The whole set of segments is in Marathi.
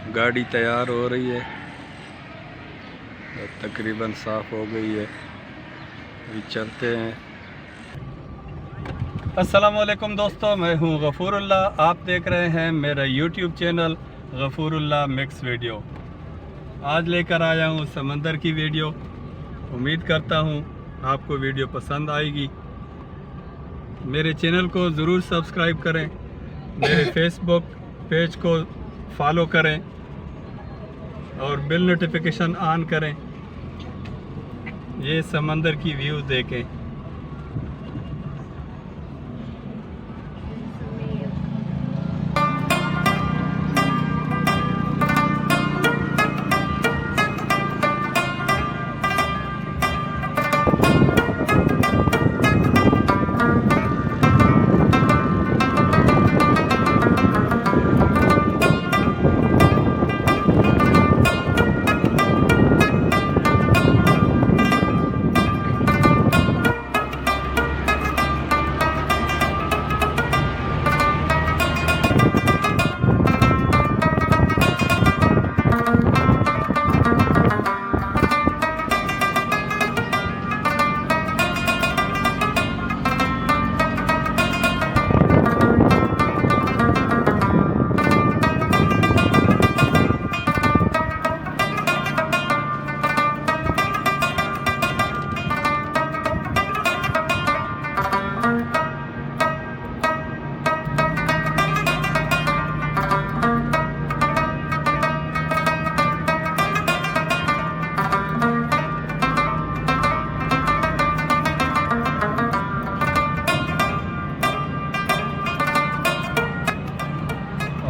गाड़ी तैयार हो रही है, तकरीबन साफ़ हो गई है। अभी चलते हैं। अस्सलामुअलैकुम दोस्तों, मैं हूं गफूरुल्लाह। आप देख रहे हैं मेरा यूट्यूब चैनल गफूरुल्लाह मिक्स वीडियो। आज लेकर आया हूं समंदर की वीडियो। उम्मीद करता हूं आपको वीडियो पसंद आएगी। मेरे चैनल को ज़रूर सब्सक्राइब करें, मेरे फेसबुक पेज को फॉलो करें और बेल नोटिफिकेशन ऑन करें। ये समंदर की व्यू देखें।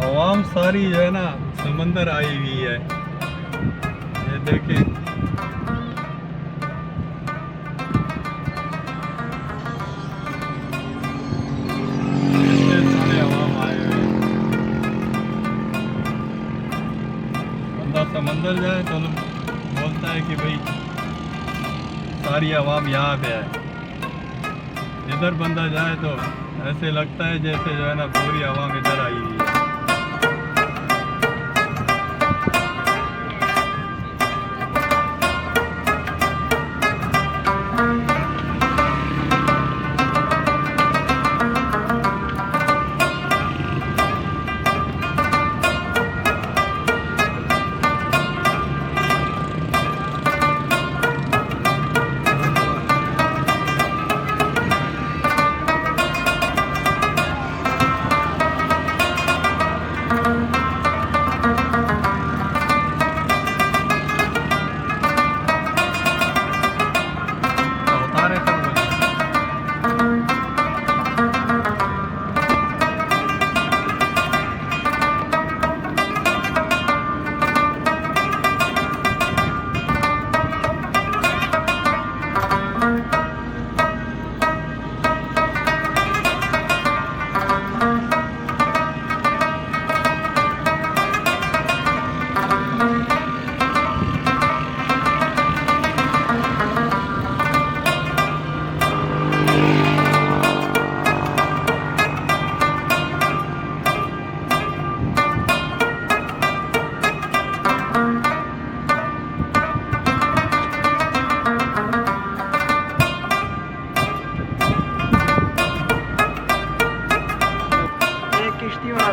आवाम सारी जो है ना समंदर आई हुई है। ये देखें, इतने सारे आवाम आए हुए हैं। बंदा समंदर जाए तो बोलता है कि भाई सारी आवाम यहाँ पे है। इधर बंदा जाए तो ऐसे लगता है जैसे जो है ना पूरी आवाम इधर आई हुई है।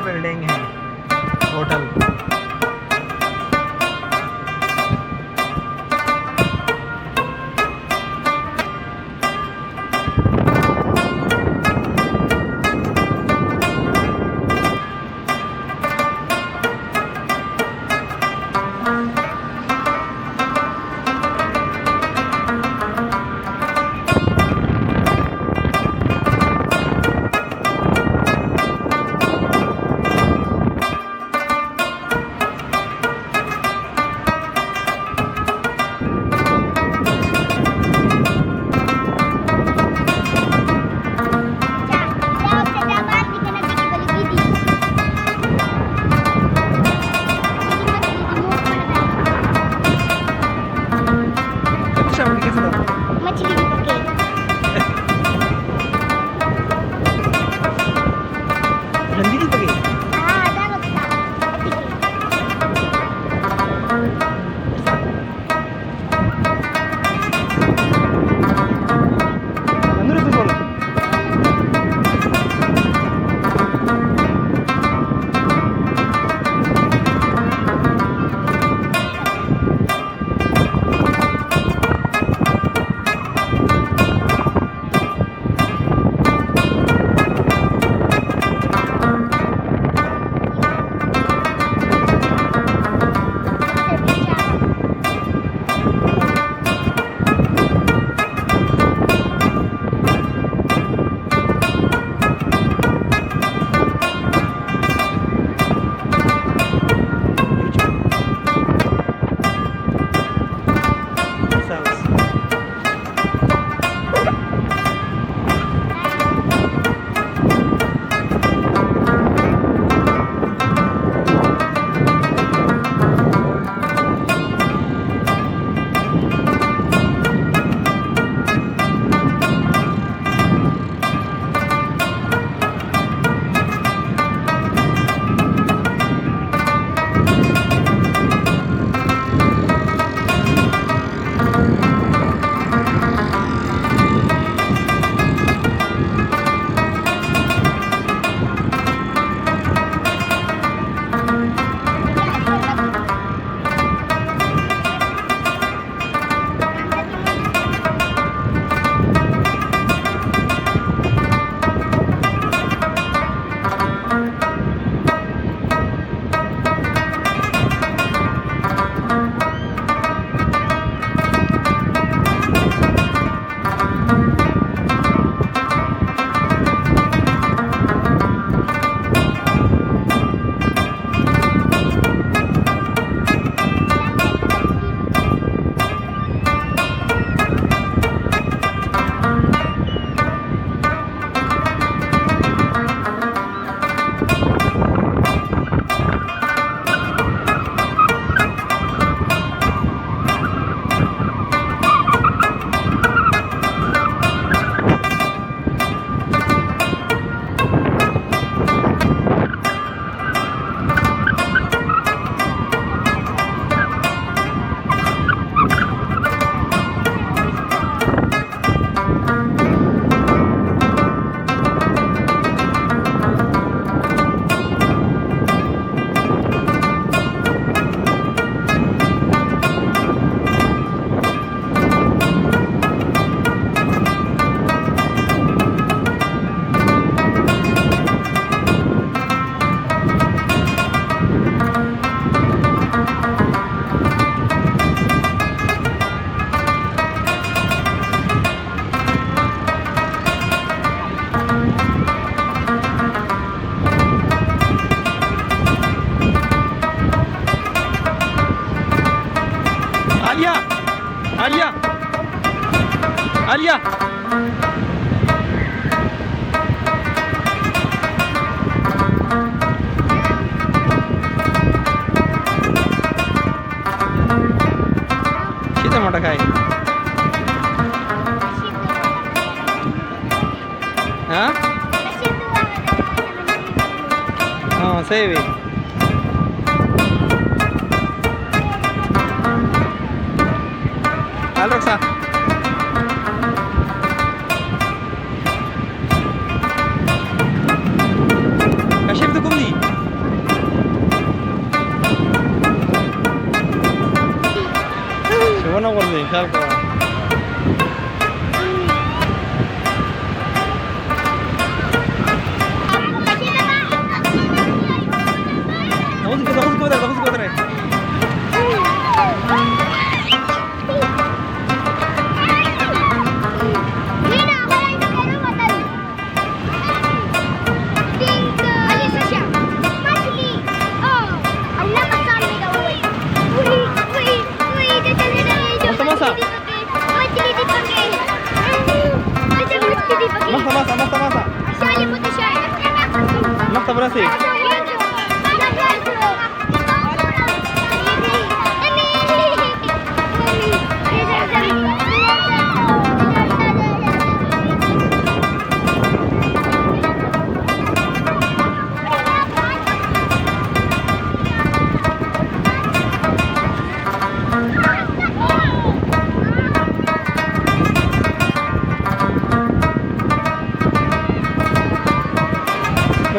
बिल्डिंग है होटल। आलिया किती मोठा काय हा हा सही आहे हाल रक्षा कशी तुम दी शिवना बोल दे ख्याल करो masa berhasil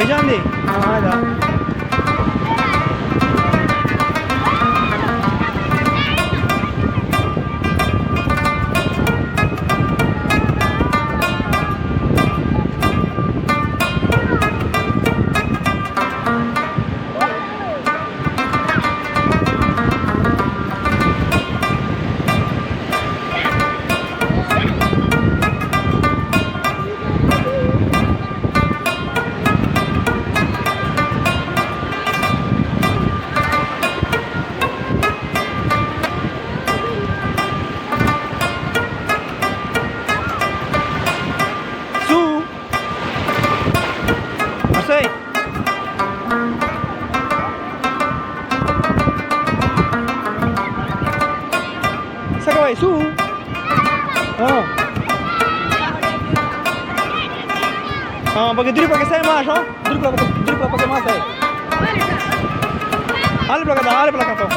Jangan deh, ada. Sakaway, su. Oh. Bagi diri pakai saya mas, oh. Diri pakai mas saya. Hal belakang tu.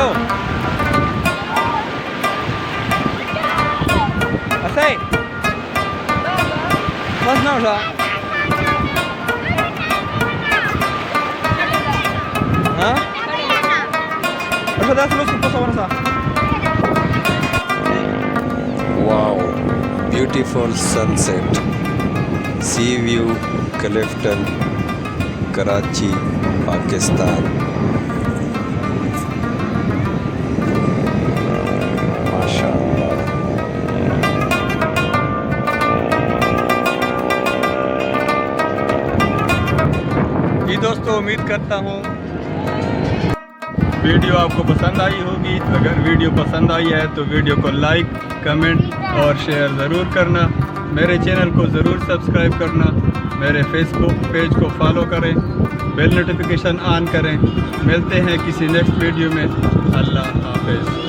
चलो असं बस ना उठा हाँ अच्छा 10 लोग सुपर सवार सा Wow, beautiful sunset. Sea view, Clifton, Karachi, Pakistan. MashaAllah. जी दोस्तों, उम्मीद करता हूँ वीडियो आपको पसंद आई होगी। अगर वीडियो पसंद आई है तो वीडियो को लाइक, कमेंट और शेयर ज़रूर करना। मेरे चैनल को ज़रूर सब्सक्राइब करना। मेरे फेसबुक पेज को फॉलो करें, बेल नोटिफिकेशन ऑन करें। मिलते हैं किसी नेक्स्ट वीडियो में। अल्लाह हाफ़िज़।